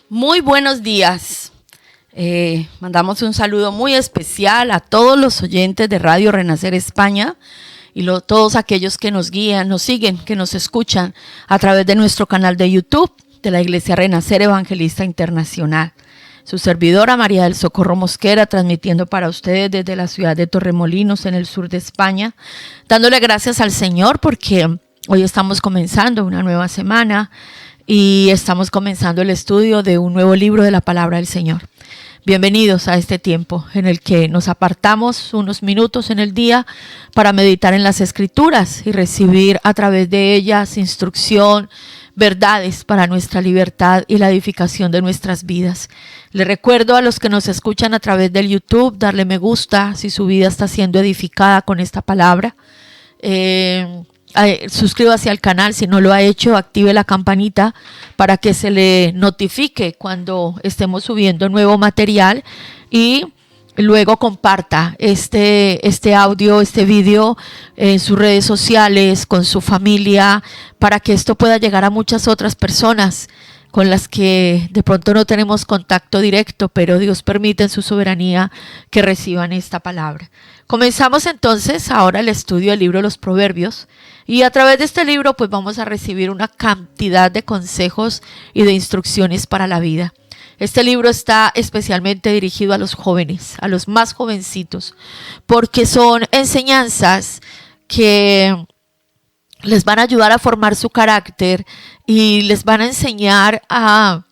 Muy buenos días. Mandamos un saludo muy especial a todos los oyentes de Radio Renacer España y todos aquellos que nos guían, nos siguen, que nos escuchan a través de nuestro canal de YouTube de la Iglesia Renacer Evangelista Internacional. Su servidora María del Socorro Mosquera, transmitiendo para ustedes desde la ciudad de Torremolinos, en el sur de España, dándole gracias al Señor porque hoy estamos comenzando una nueva semana y estamos comenzando el estudio de un nuevo libro de la Palabra del Señor. Bienvenidos a este tiempo en el que nos apartamos unos minutos en el día para meditar en las Escrituras y recibir a través de ellas instrucción, verdades para nuestra libertad y la edificación de nuestras vidas. Les recuerdo a los que nos escuchan a través del YouTube, darle me gusta si su vida está siendo edificada con esta palabra. Suscríbase al canal si no lo ha hecho, active la campanita para que se le notifique cuando estemos subiendo nuevo material y luego comparta este audio, este vídeo en sus redes sociales, con su familia, para que esto pueda llegar a muchas otras personas con las que de pronto no tenemos contacto directo, pero Dios permite en su soberanía que reciban esta palabra. Comenzamos entonces ahora el estudio del libro de los Proverbios y a través de este libro pues vamos a recibir una cantidad de consejos y de instrucciones para la vida. Este libro está especialmente dirigido a los jóvenes, a los más jovencitos, porque son enseñanzas que les van a ayudar a formar su carácter y les van a enseñar a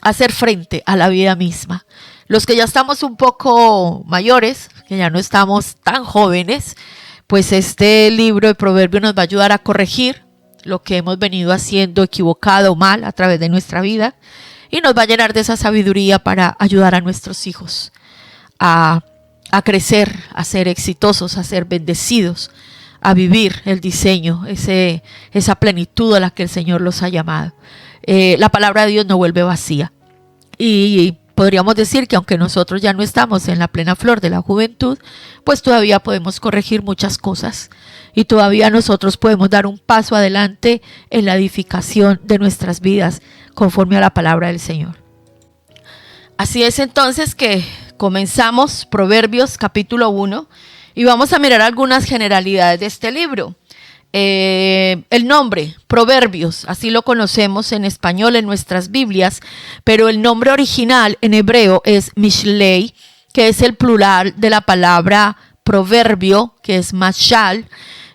hacer frente a la vida misma. Los que ya estamos un poco mayores, que ya no estamos tan jóvenes, pues este libro de Proverbios nos va a ayudar a corregir lo que hemos venido haciendo equivocado o mal a través de nuestra vida y nos va a llenar de esa sabiduría para ayudar a nuestros hijos a crecer, a ser exitosos, a ser bendecidos, a vivir el diseño, esa plenitud a la que el Señor los ha llamado. La palabra de Dios no vuelve vacía. Y podríamos decir que aunque nosotros ya no estamos en la plena flor de la juventud, pues todavía podemos corregir muchas cosas. Y todavía nosotros podemos dar un paso adelante en la edificación de nuestras vidas conforme a la palabra del Señor. Así es entonces que comenzamos Proverbios capítulo 1. Y vamos a mirar algunas generalidades de este libro. El nombre, Proverbios, así lo conocemos en español en nuestras Biblias, pero el nombre original en hebreo es Mishlei, que es el plural de la palabra proverbio, que es mashal,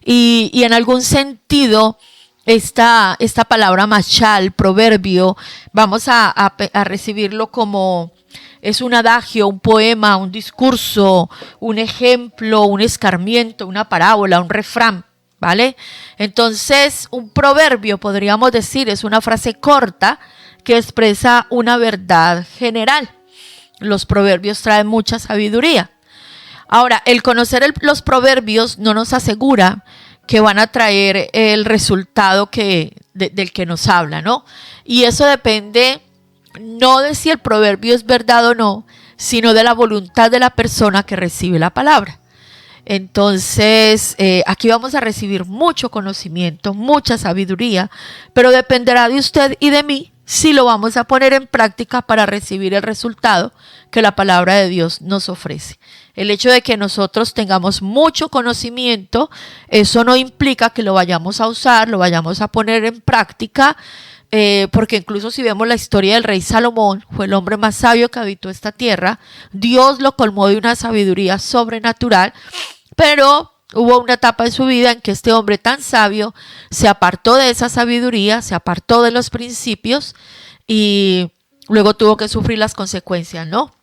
y en algún sentido esta palabra mashal, proverbio, vamos a recibirlo como es un adagio, un poema, un discurso, un ejemplo, un escarmiento, una parábola, un refrán, ¿vale? Entonces, un proverbio, podríamos decir, es una frase corta que expresa una verdad general. Los proverbios traen mucha sabiduría. Ahora, el conocer los proverbios no nos asegura que van a traer el resultado del que nos habla, ¿no? Y eso depende no de si el proverbio es verdad o no, sino de la voluntad de la persona que recibe la palabra. Entonces, aquí vamos a recibir mucho conocimiento, mucha sabiduría, pero dependerá de usted y de mí si lo vamos a poner en práctica para recibir el resultado que la palabra de Dios nos ofrece. El hecho de que nosotros tengamos mucho conocimiento, eso no implica que lo vayamos a usar, lo vayamos a poner en práctica, porque incluso si vemos la historia del rey Salomón, fue el hombre más sabio que habitó esta tierra. Dios lo colmó de una sabiduría sobrenatural, pero hubo una etapa en su vida en que este hombre tan sabio se apartó de esa sabiduría, se apartó de los principios y luego tuvo que sufrir las consecuencias, ¿no?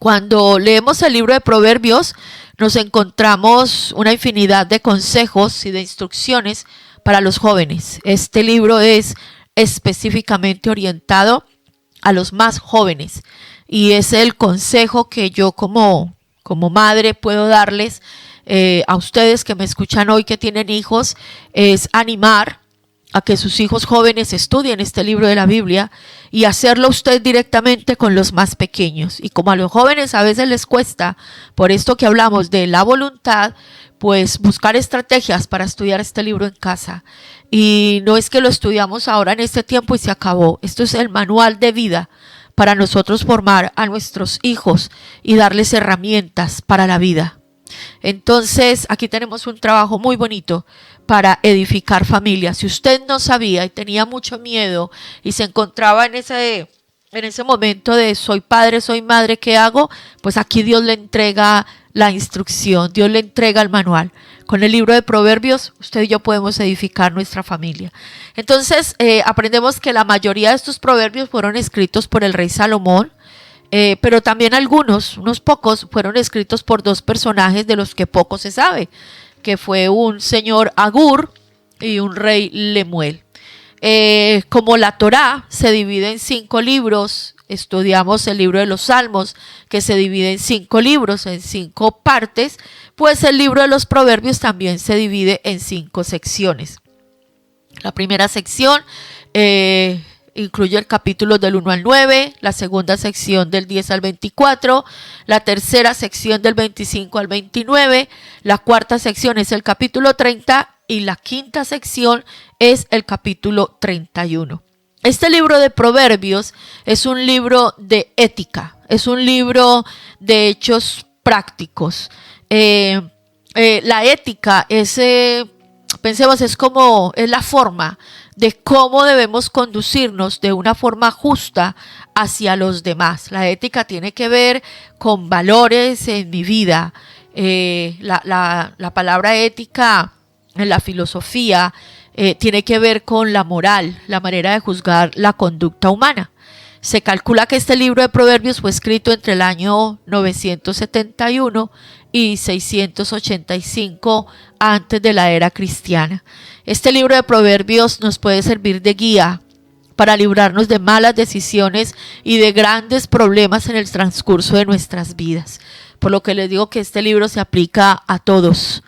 Cuando leemos el libro de Proverbios, nos encontramos una infinidad de consejos y de instrucciones para los jóvenes. Este libro es específicamente orientado a los más jóvenes y es el consejo que yo como madre puedo darles a ustedes que me escuchan hoy, que tienen hijos, es animar a que sus hijos jóvenes estudien este libro de la Biblia y hacerlo usted directamente con los más pequeños. Y como a los jóvenes a veces les cuesta, por esto que hablamos de la voluntad, pues buscar estrategias para estudiar este libro en casa. Y no es que lo estudiamos ahora en este tiempo y se acabó. Esto es el manual de vida para nosotros formar a nuestros hijos y darles herramientas para la vida. Entonces, aquí tenemos un trabajo muy bonito para edificar familias. Si usted no sabía y tenía mucho miedo y se encontraba en ese momento de soy padre, soy madre, ¿qué hago? Pues aquí Dios le entrega la instrucción, Dios le entrega el manual. Con el libro de Proverbios, usted y yo podemos edificar nuestra familia. Entonces, aprendemos que la mayoría de estos proverbios fueron escritos por el rey Salomón, pero también unos pocos, fueron escritos por dos personajes de los que poco se sabe, que fue un señor Agur y un rey Lemuel. Como la Torá se divide en 5 libros, estudiamos el libro de los Salmos, que se divide en 5 libros, en 5 partes, pues el libro de los Proverbios también se divide en 5 secciones. La primera sección incluye el capítulo del 1 al 9, la segunda sección del 10 al 24, la tercera sección del 25 al 29, la cuarta sección es el capítulo 30 y la quinta sección es el capítulo 31. Este libro de Proverbios es un libro de ética, es un libro de hechos prácticos. La ética es, pensemos, es la forma de cómo debemos conducirnos de una forma justa hacia los demás. La ética tiene que ver con valores en mi vida. La palabra ética en la filosofía tiene que ver con la moral, la manera de juzgar la conducta humana. Se calcula que este libro de Proverbios fue escrito entre el año 971 y 685 antes de la era cristiana. Este libro de Proverbios nos puede servir de guía para librarnos de malas decisiones y de grandes problemas en el transcurso de nuestras vidas. Por lo que les digo que este libro se aplica a todos.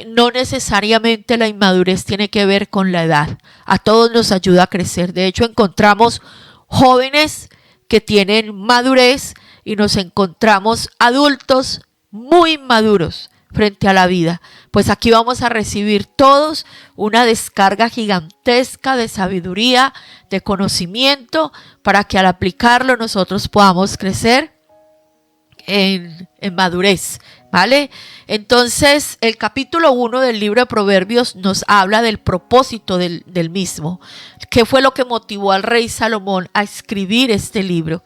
No necesariamente la inmadurez tiene que ver con la edad. A todos nos ayuda a crecer. De hecho, encontramos jóvenes que tienen madurez y nos encontramos adultos muy maduros frente a la vida. Pues aquí vamos a recibir todos una descarga gigantesca de sabiduría, de conocimiento, para que al aplicarlo nosotros podamos crecer en madurez, ¿vale? Entonces, el capítulo 1 del libro de Proverbios nos habla del propósito del mismo. ¿Qué fue lo que motivó al rey Salomón a escribir este libro?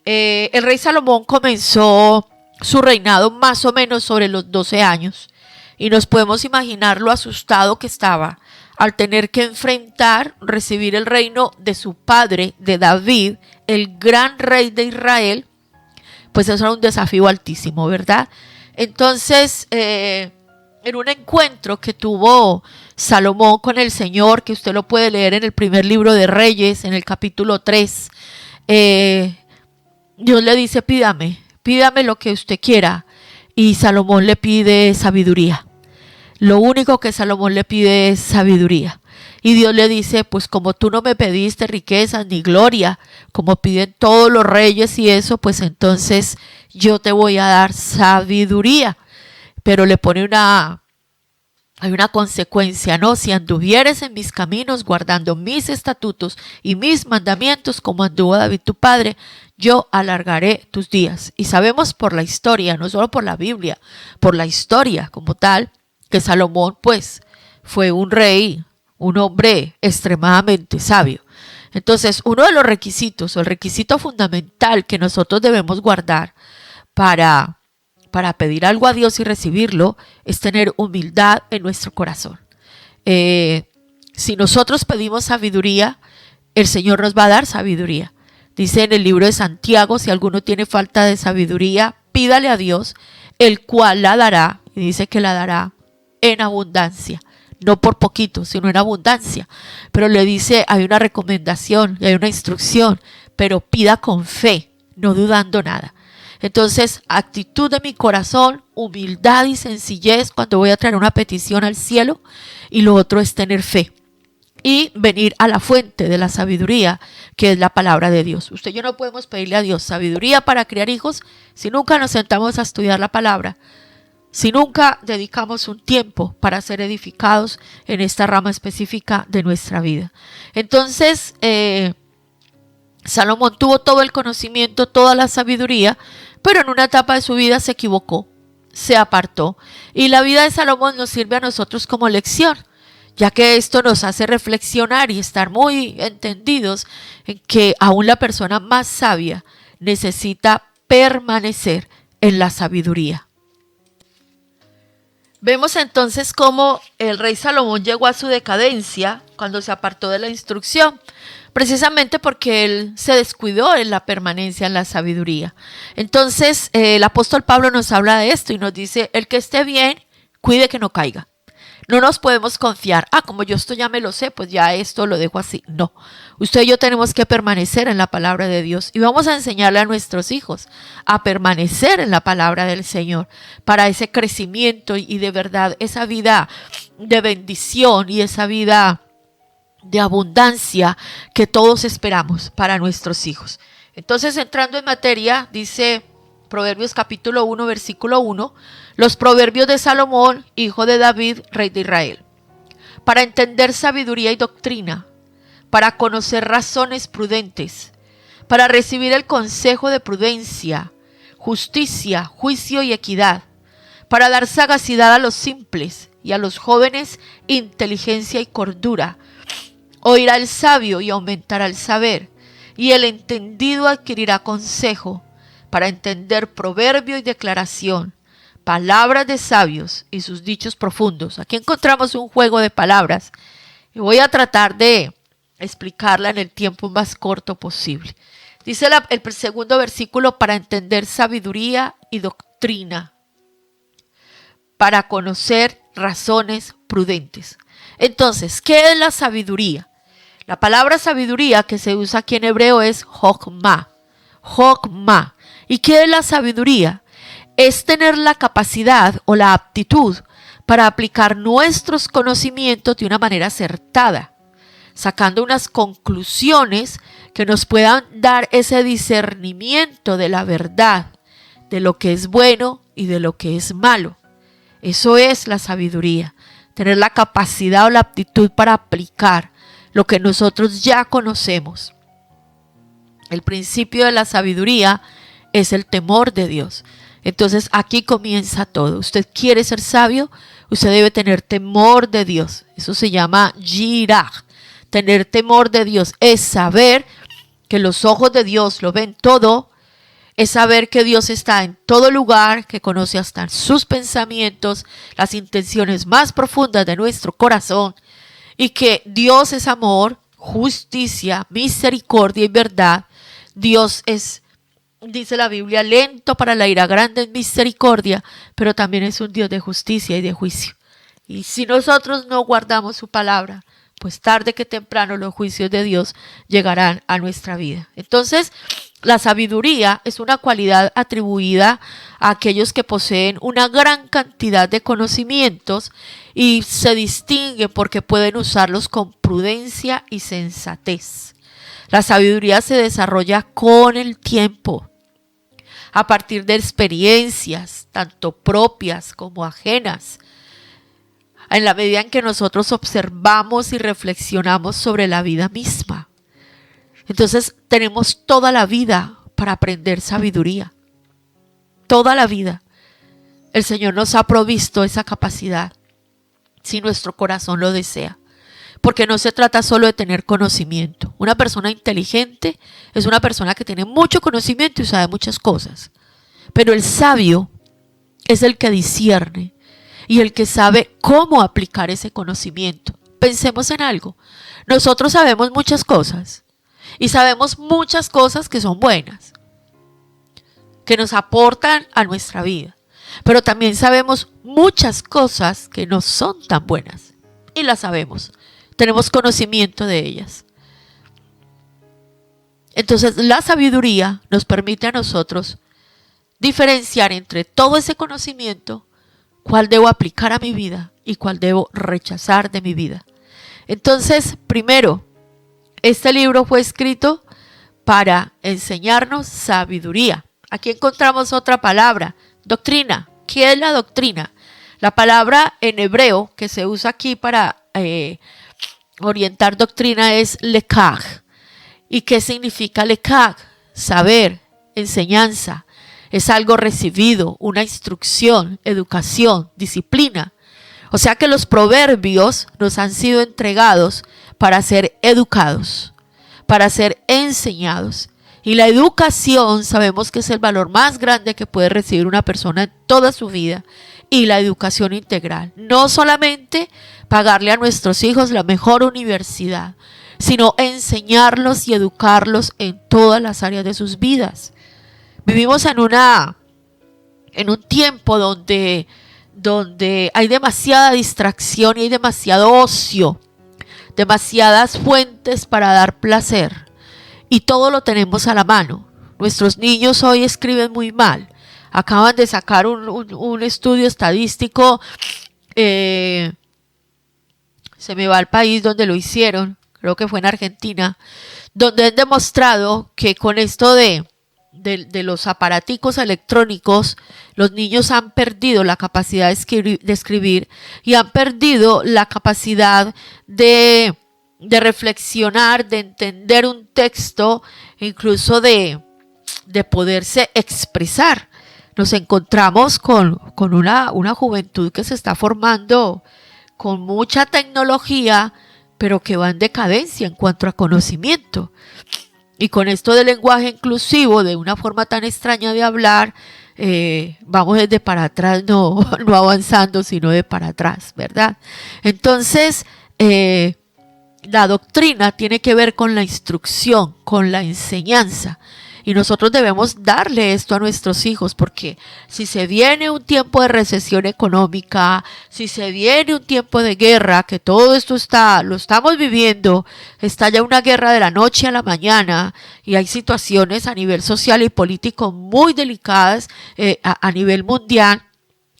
El rey Salomón comenzó su reinado más o menos sobre los 12 años y nos podemos imaginar lo asustado que estaba al tener que recibir el reino de su padre, de David, el gran rey de Israel. Pues eso era un desafío altísimo, ¿verdad? Entonces, en un encuentro que tuvo Salomón con el Señor, que usted lo puede leer en el primer libro de Reyes, en el capítulo 3, Dios le dice, pídame lo que usted quiera. Y Salomón le pide sabiduría. Lo único que Salomón le pide es sabiduría. Y Dios le dice, pues como tú no me pediste riquezas ni gloria, como piden todos los reyes y eso, pues entonces yo te voy a dar sabiduría. Pero le pone hay una consecuencia, ¿no? Si anduvieres en mis caminos, guardando mis estatutos y mis mandamientos, como anduvo David tu padre, yo alargaré tus días. Y sabemos por la historia, no solo por la Biblia, por la historia como tal, que Salomón pues fue un rey, un hombre extremadamente sabio. Entonces, uno de los requisitos, o el requisito fundamental que nosotros debemos guardar para pedir algo a Dios y recibirlo, es tener humildad en nuestro corazón. Si nosotros pedimos sabiduría, el Señor nos va a dar sabiduría. Dice en el libro de Santiago, si alguno tiene falta de sabiduría, pídale a Dios, el cual la dará, y dice que la dará en abundancia. No por poquito, sino en abundancia. Pero le dice, hay una recomendación, hay una instrucción, pero pida con fe, no dudando nada. Entonces, actitud de mi corazón, humildad y sencillez cuando voy a traer una petición al cielo. Y lo otro es tener fe y venir a la fuente de la sabiduría, que es la palabra de Dios. Usted y yo no podemos pedirle a Dios sabiduría para criar hijos si nunca nos sentamos a estudiar la palabra, si nunca dedicamos un tiempo para ser edificados en esta rama específica de nuestra vida. Entonces, Salomón tuvo todo el conocimiento, toda la sabiduría, pero en una etapa de su vida se equivocó, se apartó. Y la vida de Salomón nos sirve a nosotros como lección, ya que esto nos hace reflexionar y estar muy entendidos en que aún la persona más sabia necesita permanecer en la sabiduría. Vemos entonces cómo el rey Salomón llegó a su decadencia cuando se apartó de la instrucción, precisamente porque él se descuidó en la permanencia en la sabiduría. Entonces el apóstol Pablo nos habla de esto y nos dice, el que esté bien, cuide que no caiga. No nos podemos confiar, como yo esto ya me lo sé, pues ya esto lo dejo así. No, usted y yo tenemos que permanecer en la palabra de Dios y vamos a enseñarle a nuestros hijos a permanecer en la palabra del Señor para ese crecimiento y de verdad esa vida de bendición y esa vida de abundancia que todos esperamos para nuestros hijos. Entonces, entrando en materia, dice Proverbios capítulo 1, versículo 1, los proverbios de Salomón, hijo de David, rey de Israel, para entender sabiduría y doctrina, para conocer razones prudentes, para recibir el consejo de prudencia, justicia, juicio y equidad, para dar sagacidad a los simples y a los jóvenes inteligencia y cordura. Oirá el sabio y aumentará el saber, y el entendido adquirirá consejo, para entender proverbio y declaración, palabras de sabios y sus dichos profundos. Aquí encontramos un juego de palabras y voy a tratar de explicarla en el tiempo más corto posible. Dice el segundo versículo, para entender sabiduría y doctrina, para conocer razones prudentes. Entonces, ¿qué es la sabiduría? La palabra sabiduría que se usa aquí en hebreo es jokma. Jokma. ¿Y qué es la sabiduría? Es tener la capacidad o la aptitud para aplicar nuestros conocimientos de una manera acertada, sacando unas conclusiones que nos puedan dar ese discernimiento de la verdad, de lo que es bueno y de lo que es malo. Eso es la sabiduría, tener la capacidad o la aptitud para aplicar lo que nosotros ya conocemos. El principio de la sabiduría es el temor de Dios. Entonces aquí comienza todo. Usted quiere ser sabio, usted debe tener temor de Dios. Eso se llama yirah. Tener temor de Dios es saber que los ojos de Dios lo ven todo, es saber que Dios está en todo lugar, que conoce hasta sus pensamientos, las intenciones más profundas de nuestro corazón, y que Dios es amor, justicia, misericordia y verdad. Dios es, dice la Biblia, lento para la ira, grande en misericordia, pero también es un Dios de justicia y de juicio. Y si nosotros no guardamos su palabra, pues tarde que temprano los juicios de Dios llegarán a nuestra vida. Entonces, la sabiduría es una cualidad atribuida a aquellos que poseen una gran cantidad de conocimientos y se distingue porque pueden usarlos con prudencia y sensatez. La sabiduría se desarrolla con el tiempo, a partir de experiencias, tanto propias como ajenas, en la medida en que nosotros observamos y reflexionamos sobre la vida misma. Entonces tenemos toda la vida para aprender sabiduría. Toda la vida. El Señor nos ha provisto esa capacidad, si nuestro corazón lo desea. Porque no se trata solo de tener conocimiento. Una persona inteligente es una persona que tiene mucho conocimiento y sabe muchas cosas. Pero el sabio es el que discierne y el que sabe cómo aplicar ese conocimiento. Pensemos en algo. Nosotros sabemos muchas cosas y sabemos muchas cosas que son buenas, que nos aportan a nuestra vida. Pero también sabemos muchas cosas que no son tan buenas y las sabemos. Tenemos conocimiento de ellas. Entonces la sabiduría nos permite a nosotros diferenciar entre todo ese conocimiento, cuál debo aplicar a mi vida y cuál debo rechazar de mi vida. Entonces, primero, este libro fue escrito para enseñarnos sabiduría. Aquí encontramos otra palabra, doctrina. ¿Qué es la doctrina? La palabra en hebreo que se usa aquí para orientar doctrina es lekaj. ¿Y qué significa lekag? Saber, enseñanza. Es algo recibido, una instrucción, educación, disciplina. O sea que los proverbios nos han sido entregados para ser educados, para ser enseñados. Y la educación sabemos que es el valor más grande que puede recibir una persona en toda su vida. Y la educación integral. No solamente pagarle a nuestros hijos la mejor universidad, sino enseñarlos y educarlos en todas las áreas de sus vidas. Vivimos en un tiempo donde hay demasiada distracción y hay demasiado ocio, demasiadas fuentes para dar placer. Y todo lo tenemos a la mano. Nuestros niños hoy escriben muy mal. Acaban de sacar un estudio estadístico, se me va el país donde lo hicieron, creo que fue en Argentina, donde han demostrado que con esto de los aparaticos electrónicos, los niños han perdido la capacidad de escribir y han perdido la capacidad de reflexionar, de entender un texto, incluso de poderse expresar. Nos encontramos con una juventud que se está formando con mucha tecnología, pero que va en decadencia en cuanto a conocimiento. Y con esto del lenguaje inclusivo, de una forma tan extraña de hablar, vamos desde para atrás, no avanzando, sino de para atrás, ¿verdad? Entonces, la doctrina tiene que ver con la instrucción, con la enseñanza. Y nosotros debemos darle esto a nuestros hijos, porque si se viene un tiempo de recesión económica, si se viene un tiempo de guerra, que todo esto lo estamos viviendo, está ya una guerra de la noche a la mañana, y hay situaciones a nivel social y político muy delicadas a nivel mundial,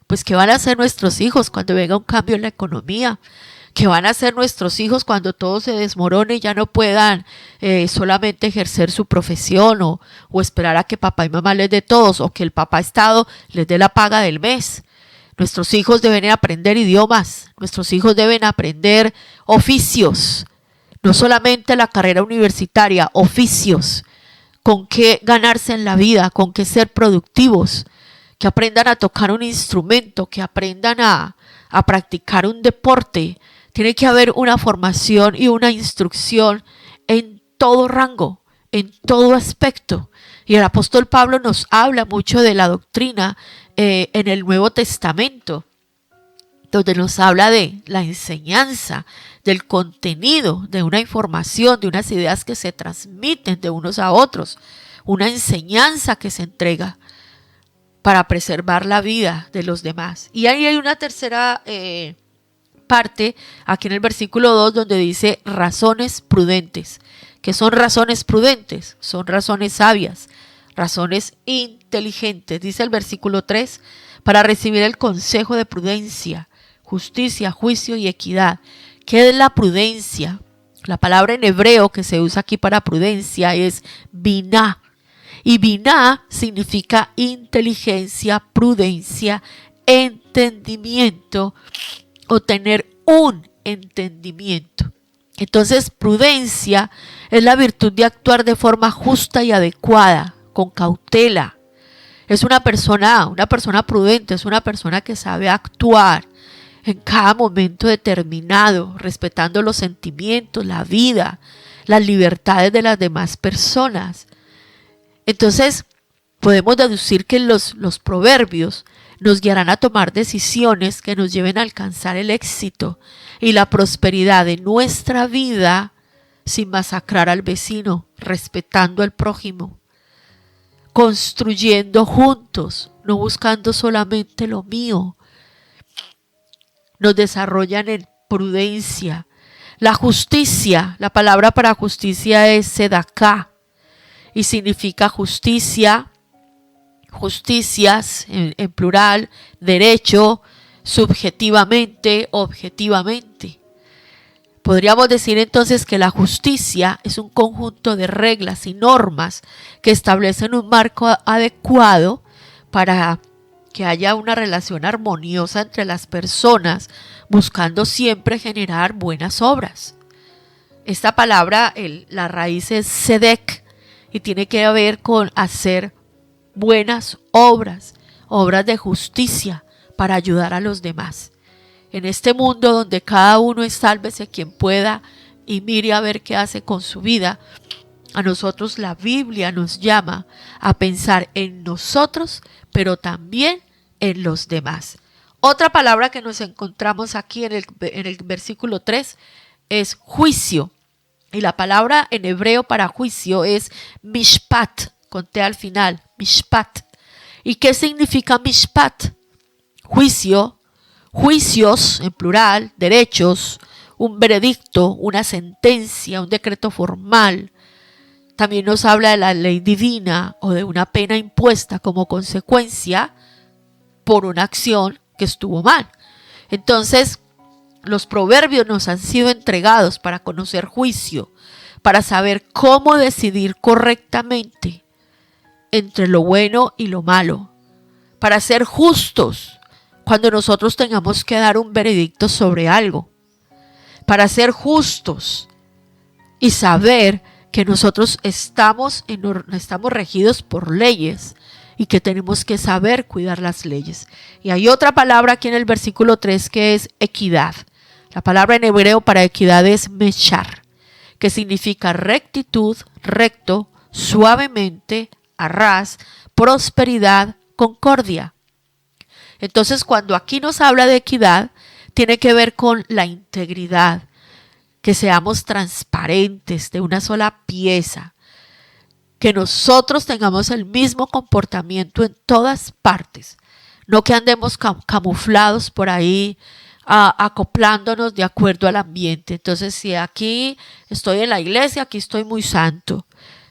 pues ¿qué van a hacer nuestros hijos cuando venga un cambio en la economía? ¿Qué van a hacer nuestros hijos cuando todo se desmorone y ya no puedan solamente ejercer su profesión o esperar a que papá y mamá les dé todos, o que el papá Estado les dé la paga del mes? Nuestros hijos deben aprender idiomas, nuestros hijos deben aprender oficios, no solamente la carrera universitaria, oficios, con qué ganarse en la vida, con qué ser productivos, que aprendan a tocar un instrumento, que aprendan a practicar un deporte. Tiene que haber una formación y una instrucción en todo rango, en todo aspecto. Y el apóstol Pablo nos habla mucho de la doctrina en el Nuevo Testamento, donde nos habla de la enseñanza, del contenido, de una información, de unas ideas que se transmiten de unos a otros, una enseñanza que se entrega para preservar la vida de los demás. Y ahí hay una tercera parte, aquí en el versículo 2, donde dice razones prudentes. ¿Qué son razones prudentes? Son razones sabias, razones inteligentes. Dice el versículo 3, para recibir el consejo de prudencia, justicia, juicio y equidad. ¿Qué es la prudencia? La palabra en hebreo que se usa aquí para prudencia es biná. Y biná significa inteligencia, prudencia, entendimiento, o tener un entendimiento. Entonces, prudencia es la virtud de actuar de forma justa y adecuada, con cautela. Es una persona prudente, es una persona que sabe actuar en cada momento determinado, respetando los sentimientos, la vida, las libertades de las demás personas. Entonces, podemos deducir que los proverbios nos guiarán a tomar decisiones que nos lleven a alcanzar el éxito y la prosperidad de nuestra vida sin masacrar al vecino, respetando al prójimo, construyendo juntos, no buscando solamente lo mío. Nos desarrollan en prudencia. La justicia, la palabra para justicia es sedaká y significa justicia, justicias en plural, derecho, subjetivamente, objetivamente. Podríamos decir entonces que la justicia es un conjunto de reglas y normas que establecen un marco adecuado para que haya una relación armoniosa entre las personas, buscando siempre generar buenas obras. Esta palabra, la raíz es sedek y tiene que ver con hacer buenas obras, obras de justicia para ayudar a los demás. En este mundo donde cada uno es sálvese quien pueda y mire a ver qué hace con su vida, a nosotros la Biblia nos llama a pensar en nosotros, pero también en los demás. Otra palabra que nos encontramos aquí en el versículo 3 es juicio. Y la palabra en hebreo para juicio es mishpat, con T al final, mishpat. ¿Y qué significa mishpat? Juicio, juicios en plural, derechos, un veredicto, una sentencia, un decreto formal. También nos habla de la ley divina o de una pena impuesta como consecuencia por una acción que estuvo mal. Entonces, los proverbios nos han sido entregados para conocer juicio, para saber cómo decidir correctamente entre lo bueno y lo malo, para ser justos cuando nosotros tengamos que dar un veredicto sobre algo, para ser justos y saber que nosotros estamos regidos por leyes y que tenemos que saber cuidar las leyes. Y hay otra palabra aquí en el versículo 3 que es equidad. La palabra en hebreo para equidad es meshar, que significa rectitud, recto, suavemente, a ras, prosperidad, concordia. Entonces, cuando aquí nos habla de equidad, tiene que ver con la integridad, que seamos transparentes, de una sola pieza, que nosotros tengamos el mismo comportamiento en todas partes, no que andemos camuflados por ahí, acoplándonos de acuerdo al ambiente. Entonces, si aquí estoy en la iglesia, aquí estoy muy santo.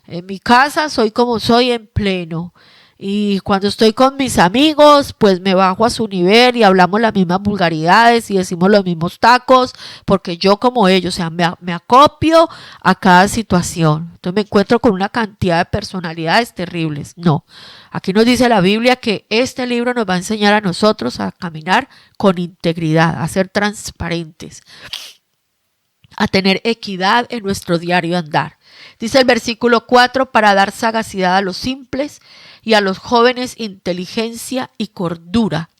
En mi casa soy como soy en pleno. Y cuando estoy con mis amigos, pues me bajo a su nivel y hablamos las mismas vulgaridades y decimos los mismos tacos, porque yo como ellos, o sea, me acopio a cada situación. Entonces me encuentro con una cantidad de personalidades terribles. No, aquí nos dice la Biblia que este libro nos va a enseñar a nosotros a caminar con integridad, a ser transparentes, a tener equidad en nuestro diario andar. Dice el versículo 4, para dar sagacidad a los simples y a los jóvenes inteligencia y cordura.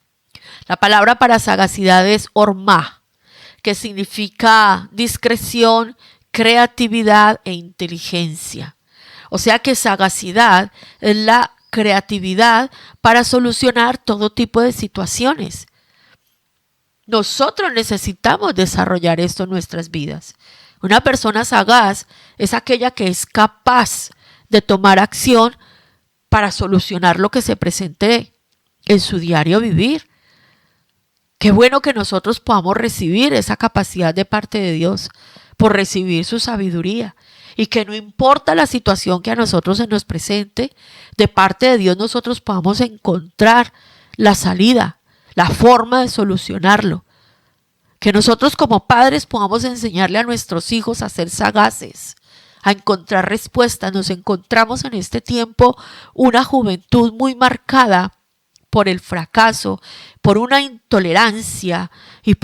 La palabra para sagacidad es ormá, que significa discreción, creatividad e inteligencia. O sea que sagacidad es la creatividad para solucionar todo tipo de situaciones. Nosotros necesitamos desarrollar esto en nuestras vidas. Una persona sagaz es aquella que es capaz de tomar acción para solucionar lo que se presente en su diario vivir. Qué bueno que nosotros podamos recibir esa capacidad de parte de Dios, por recibir su sabiduría. Y que no importa la situación que a nosotros se nos presente, de parte de Dios nosotros podamos encontrar la salida, la forma de solucionarlo. Que nosotros como padres podamos enseñarle a nuestros hijos a ser sagaces, a encontrar respuestas. Nos encontramos en este tiempo una juventud muy marcada por el fracaso, por una intolerancia y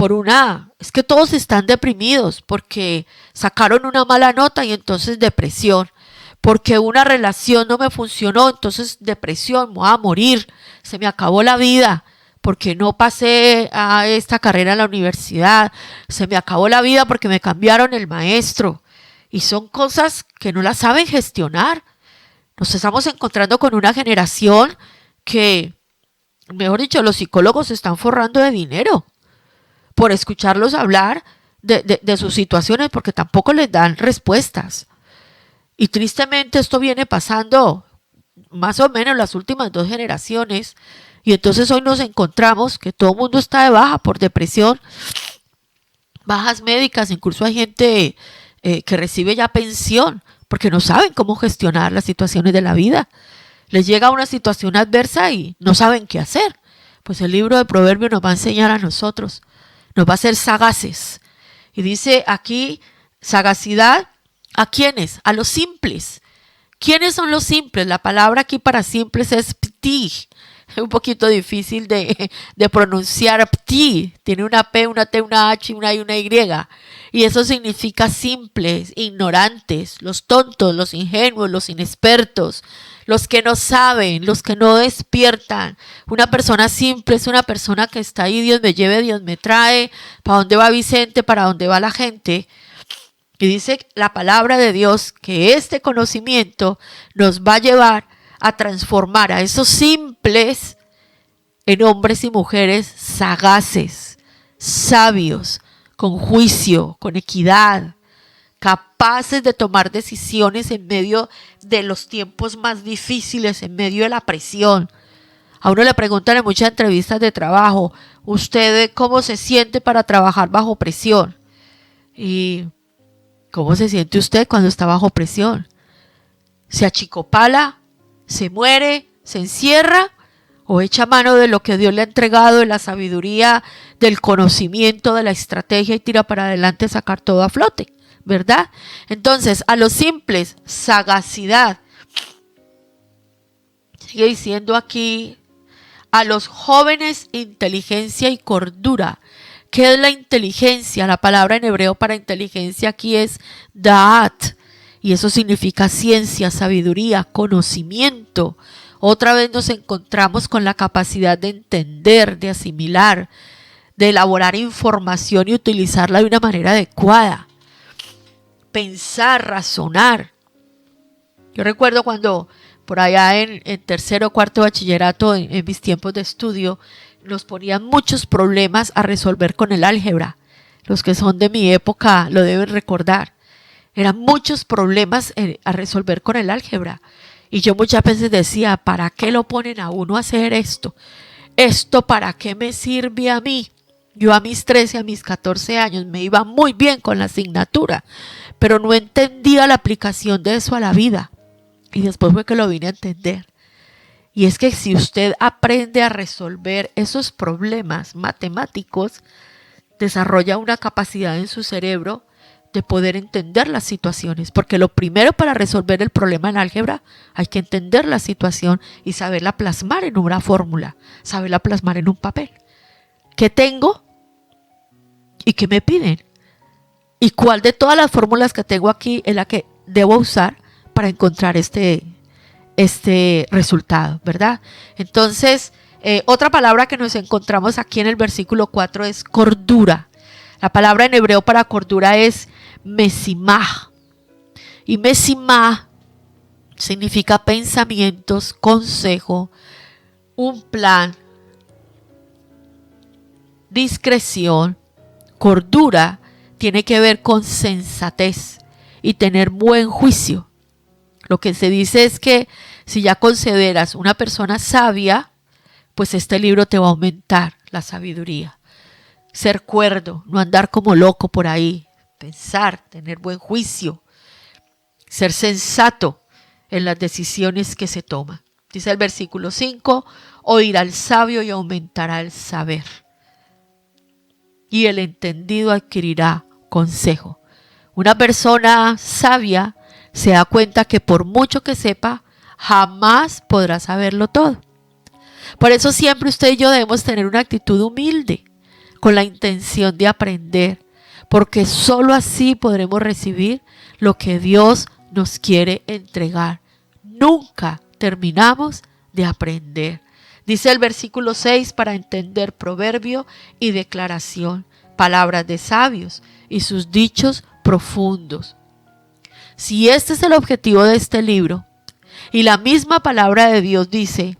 es que todos están deprimidos porque sacaron una mala nota y entonces depresión, porque una relación no me funcionó, entonces depresión, me voy a morir, se me acabó la vida. Porque no pasé a esta carrera en la universidad, se me acabó la vida porque me cambiaron el maestro. Y son cosas que no las saben gestionar. Nos estamos encontrando con una generación que, mejor dicho, los psicólogos se están forrando de dinero por escucharlos hablar de sus situaciones, porque tampoco les dan respuestas. Y tristemente esto viene pasando más o menos las últimas 2 generaciones. Y entonces hoy nos encontramos que todo el mundo está de baja por depresión, bajas médicas, incluso hay gente que recibe ya pensión porque no saben cómo gestionar las situaciones de la vida. Les llega una situación adversa y no saben qué hacer. Pues el libro de Proverbios nos va a enseñar a nosotros, nos va a hacer sagaces. Y dice aquí, sagacidad, ¿a quiénes? A los simples. ¿Quiénes son los simples? La palabra aquí para simples es ptij. Es un poquito difícil de pronunciar. Pti, tiene una P, una T, una H, una I, una Y. Y eso significa simples, ignorantes, los tontos, los ingenuos, los inexpertos, los que no saben, los que no despiertan. Una persona simple es una persona que está ahí, Dios me lleve, Dios me trae, ¿para dónde va Vicente? ¿Para dónde va la gente? Y dice la palabra de Dios que este conocimiento nos va a llevar a transformar a esos simples en hombres y mujeres sagaces, sabios, con juicio, con equidad, capaces de tomar decisiones en medio de los tiempos más difíciles, en medio de la presión. A uno le preguntan en muchas entrevistas de trabajo, ¿usted cómo se siente para trabajar bajo presión? ¿Y cómo se siente usted cuando está bajo presión? ¿Se achicopala? ¿Se muere? ¿Se encierra? ¿O echa mano de lo que Dios le ha entregado, de la sabiduría, del conocimiento, de la estrategia y tira para adelante a sacar todo a flote? ¿Verdad? Entonces, a los simples, sagacidad. Sigue diciendo aquí, a los jóvenes, inteligencia y cordura. ¿Qué es la inteligencia? La palabra en hebreo para inteligencia aquí es da'at. Y eso significa ciencia, sabiduría, conocimiento. Otra vez nos encontramos con la capacidad de entender, de asimilar, de elaborar información y utilizarla de una manera adecuada. Pensar, razonar. Yo recuerdo cuando por allá en tercero o cuarto bachillerato, en mis tiempos de estudio, nos ponían muchos problemas a resolver con el álgebra. Los que son de mi época lo deben recordar. Eran muchos problemas a resolver con el álgebra. Y yo muchas veces decía, ¿para qué lo ponen a uno a hacer esto? ¿Esto para qué me sirve a mí? Yo a mis 13, a mis 14 años me iba muy bien con la asignatura, pero no entendía la aplicación de eso a la vida. Y después fue que lo vine a entender. Y es que si usted aprende a resolver esos problemas matemáticos, desarrolla una capacidad en su cerebro de poder entender las situaciones, porque lo primero para resolver el problema en álgebra hay que entender la situación y saberla plasmar en una fórmula, saberla plasmar en un papel. ¿Qué tengo? ¿Y qué me piden? ¿Y cuál de todas las fórmulas que tengo aquí es la que debo usar para encontrar este resultado, ¿verdad? Entonces, otra palabra que nos encontramos aquí en el versículo 4 es cordura. La palabra en hebreo para cordura es mesimá. Y mesimá significa pensamientos, consejo, un plan, discreción. Cordura tiene que ver con sensatez y tener buen juicio. Lo que se dice es que si ya consideras una persona sabia, pues este libro te va a aumentar la sabiduría. Ser cuerdo, no andar como loco por ahí, pensar, tener buen juicio, ser sensato en las decisiones que se toman. Dice el versículo 5, oirá al sabio y aumentará el saber, y el entendido adquirirá consejo. Una persona sabia se da cuenta que por mucho que sepa, jamás podrá saberlo todo. Por eso siempre usted y yo debemos tener una actitud humilde, con la intención de aprender, porque sólo así podremos recibir lo que Dios nos quiere entregar. Nunca terminamos de aprender. Dice el versículo 6, para entender proverbio y declaración, palabras de sabios y sus dichos profundos. Si este es el objetivo de este libro, y la misma palabra de Dios dice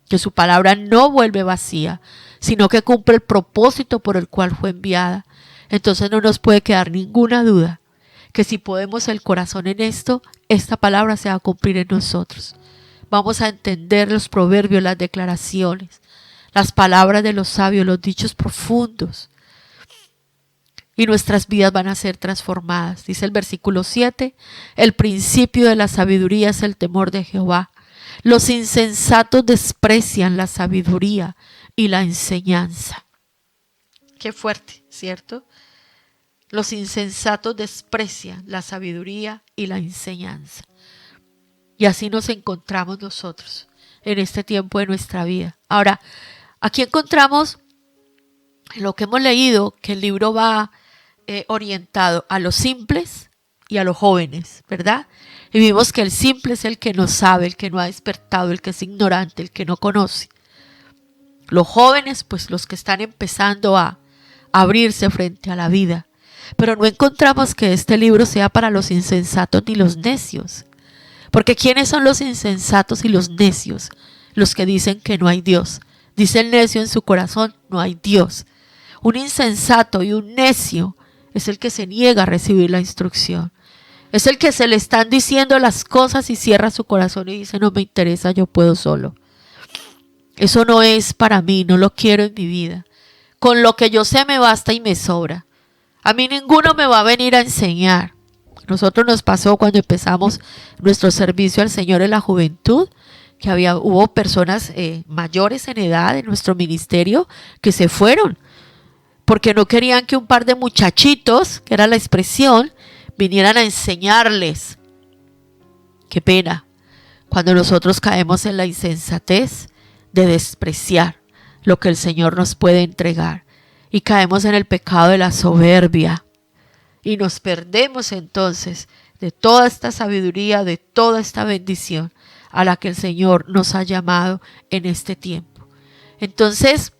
que su palabra no vuelve vacía, sino que cumple el propósito por el cual fue enviada, entonces no nos puede quedar ninguna duda que si ponemos el corazón en esto, esta palabra se va a cumplir en nosotros. Vamos a entender los proverbios, las declaraciones, las palabras de los sabios, los dichos profundos, y nuestras vidas van a ser transformadas. Dice el versículo 7, el principio de la sabiduría es el temor de Jehová. Los insensatos desprecian la sabiduría y la enseñanza. Qué fuerte, ¿cierto? Los insensatos desprecian la sabiduría y la enseñanza. Y así nos encontramos nosotros en este tiempo de nuestra vida. Ahora, aquí encontramos en lo que hemos leído que el libro va orientado a los simples y a los jóvenes, ¿verdad? Y vimos que el simple es el que no sabe, el que no ha despertado, el que es ignorante, el que no conoce. Los jóvenes, pues los que están empezando a abrirse frente a la vida. Pero no encontramos que este libro sea para los insensatos ni los necios. Porque ¿quiénes son los insensatos y los necios? Los que dicen que no hay Dios. Dice el necio en su corazón, no hay Dios. Un insensato y un necio es el que se niega a recibir la instrucción. Es el que se le están diciendo las cosas y cierra su corazón y dice, no me interesa, yo puedo solo. Eso no es para mí, no lo quiero en mi vida. Con lo que yo sé me basta y me sobra. A mí ninguno me va a venir a enseñar. Nosotros nos pasó cuando empezamos nuestro servicio al Señor en la juventud, que hubo personas mayores en edad en nuestro ministerio que se fueron porque no querían que un par de muchachitos, que era la expresión, vinieran a enseñarles. Qué pena cuando nosotros caemos en la insensatez de despreciar lo que el Señor nos puede entregar y caemos en el pecado de la soberbia y nos perdemos entonces de toda esta sabiduría, de toda esta bendición a la que el Señor nos ha llamado en este tiempo. Entonces,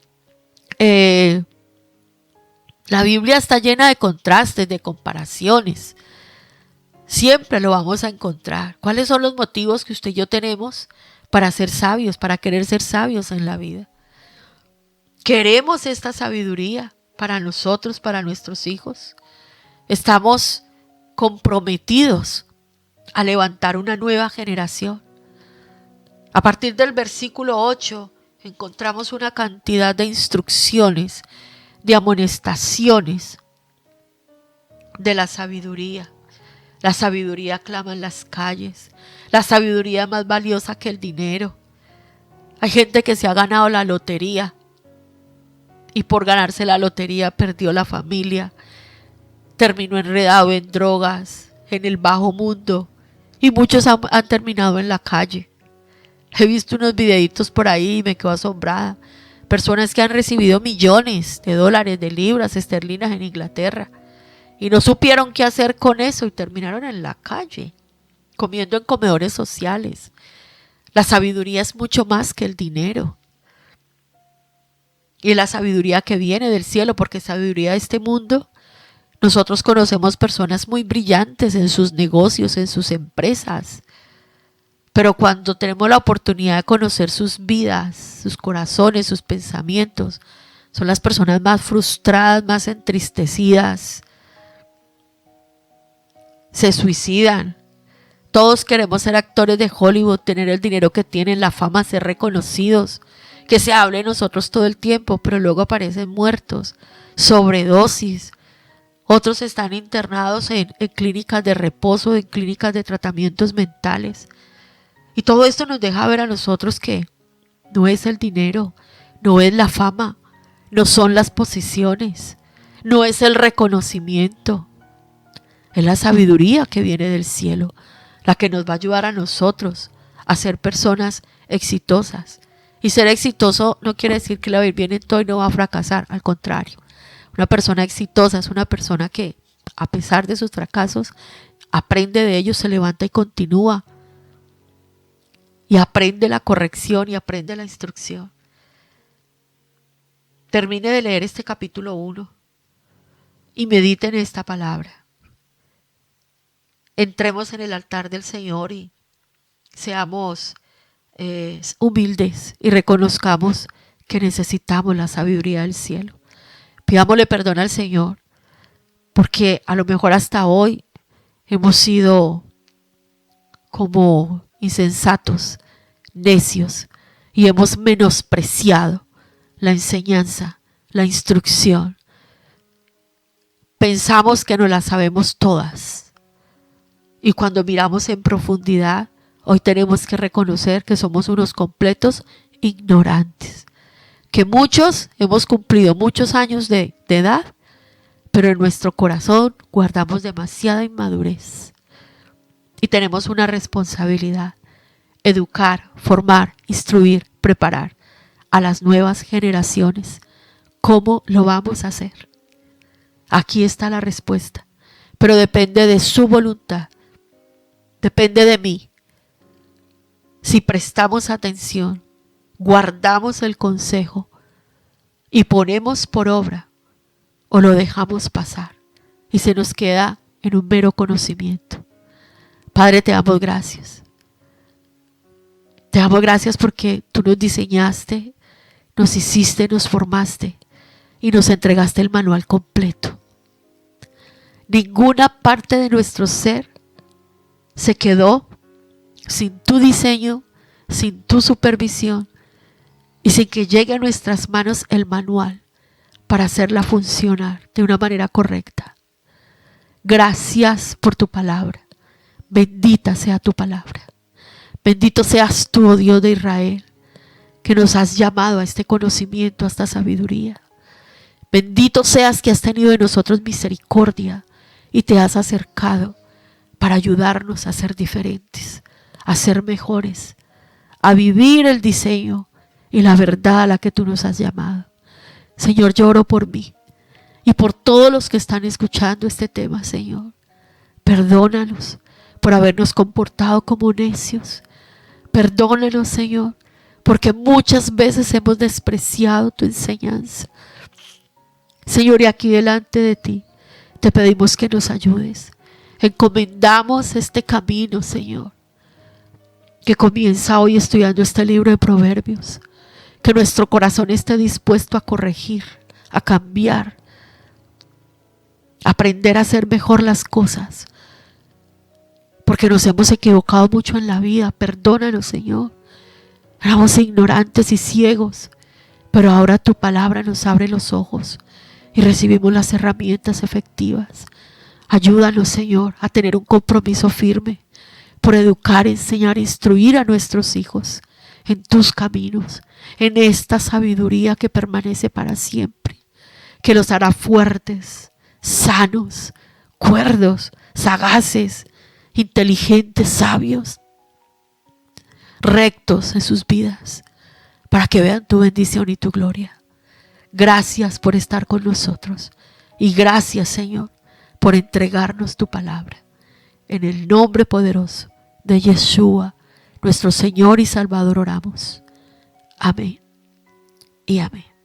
la Biblia está llena de contrastes, de comparaciones. Siempre lo vamos a encontrar. ¿Cuáles son los motivos que usted y yo tenemos para ser sabios, para querer ser sabios en la vida? ¿Queremos esta sabiduría para nosotros, para nuestros hijos? ¿Estamos comprometidos a levantar una nueva generación? A partir del versículo 8 encontramos una cantidad de instrucciones, de amonestaciones de la sabiduría. La sabiduría clama en las calles. La sabiduría es más valiosa que el dinero. Hay gente que se ha ganado la lotería y por ganarse la lotería perdió la familia, terminó enredado en drogas, en el bajo mundo, y muchos han terminado en la calle. He visto unos videitos por ahí y me quedo asombrada. Personas que han recibido millones de dólares, de libras esterlinas en Inglaterra y no supieron qué hacer con eso y terminaron en la calle, comiendo en comedores sociales. La sabiduría es mucho más que el dinero. Y la sabiduría que viene del cielo, porque sabiduría de este mundo, nosotros conocemos personas muy brillantes en sus negocios, en sus empresas. Pero cuando tenemos la oportunidad de conocer sus vidas, sus corazones, sus pensamientos, son las personas más frustradas, más entristecidas. Se suicidan. Todos queremos ser actores de Hollywood, tener el dinero que tienen, la fama, ser reconocidos, que se hable de nosotros todo el tiempo, pero luego aparecen muertos, sobredosis. Otros están internados en clínicas de reposo, en clínicas de tratamientos mentales. Y todo esto nos deja ver a nosotros que no es el dinero, no es la fama, no son las posiciones, no es el reconocimiento. Es la sabiduría que viene del cielo, la que nos va a ayudar a nosotros a ser personas exitosas. Y ser exitoso no quiere decir que le va a ir bien en todo y no va a fracasar, al contrario. Una persona exitosa es una persona que, a pesar de sus fracasos, aprende de ellos, se levanta y continúa. Y aprende la corrección y aprende la instrucción. Termine de leer este capítulo 1 y medite en esta palabra. Entremos en el altar del Señor y seamos humildes y reconozcamos que necesitamos la sabiduría del cielo. Pidámosle perdón al Señor porque a lo mejor hasta hoy hemos sido como insensatos, necios, y hemos menospreciado la enseñanza, la instrucción. Pensamos que no la sabemos todas. Y cuando miramos en profundidad, hoy tenemos que reconocer que somos unos completos ignorantes. Que muchos hemos cumplido muchos años de edad, pero en nuestro corazón guardamos demasiada inmadurez. Y tenemos una responsabilidad educar, formar, instruir, preparar a las nuevas generaciones. ¿Cómo lo vamos a hacer? Aquí está la respuesta, pero depende de su voluntad, depende de mí. Si prestamos atención, guardamos el consejo y ponemos por obra, o lo dejamos pasar y se nos queda en un mero conocimiento. Padre, te damos gracias. Te damos gracias porque tú nos diseñaste, nos hiciste, nos formaste y nos entregaste el manual completo. Ninguna parte de nuestro ser se quedó sin tu diseño, sin tu supervisión y sin que llegue a nuestras manos el manual para hacerla funcionar de una manera correcta. Gracias por tu palabra. Bendita sea tu palabra. Bendito seas tú, oh Dios de Israel, que nos has llamado a este conocimiento, a esta sabiduría. Bendito seas que has tenido de nosotros misericordia y te has acercado para ayudarnos a ser diferentes, a ser mejores, a vivir el diseño y la verdad a la que tú nos has llamado. Señor, yo oro por mí y por todos los que están escuchando este tema, Señor. Perdónanos por habernos comportado como necios. Perdónanos, Señor, porque muchas veces hemos despreciado tu enseñanza. Señor, y aquí delante de ti te pedimos que nos ayudes. Encomendamos este camino, Señor, que comienza hoy estudiando este libro de Proverbios. Que nuestro corazón esté dispuesto a corregir, a cambiar, a aprender a hacer mejor las cosas. Porque nos hemos equivocado mucho en la vida. Perdónanos, Señor. Éramos ignorantes y ciegos, pero ahora tu palabra nos abre los ojos y recibimos las herramientas efectivas. Ayúdanos, Señor, a tener un compromiso firme por educar, enseñar, instruir a nuestros hijos en tus caminos, en esta sabiduría que permanece para siempre, que los hará fuertes, sanos, cuerdos, sagaces, inteligentes, sabios, rectos en sus vidas, para que vean tu bendición y tu gloria. Gracias por estar con nosotros y gracias, Señor, por entregarnos tu palabra. En el nombre poderoso de Yeshua, nuestro Señor y Salvador, oramos. Amén y amén.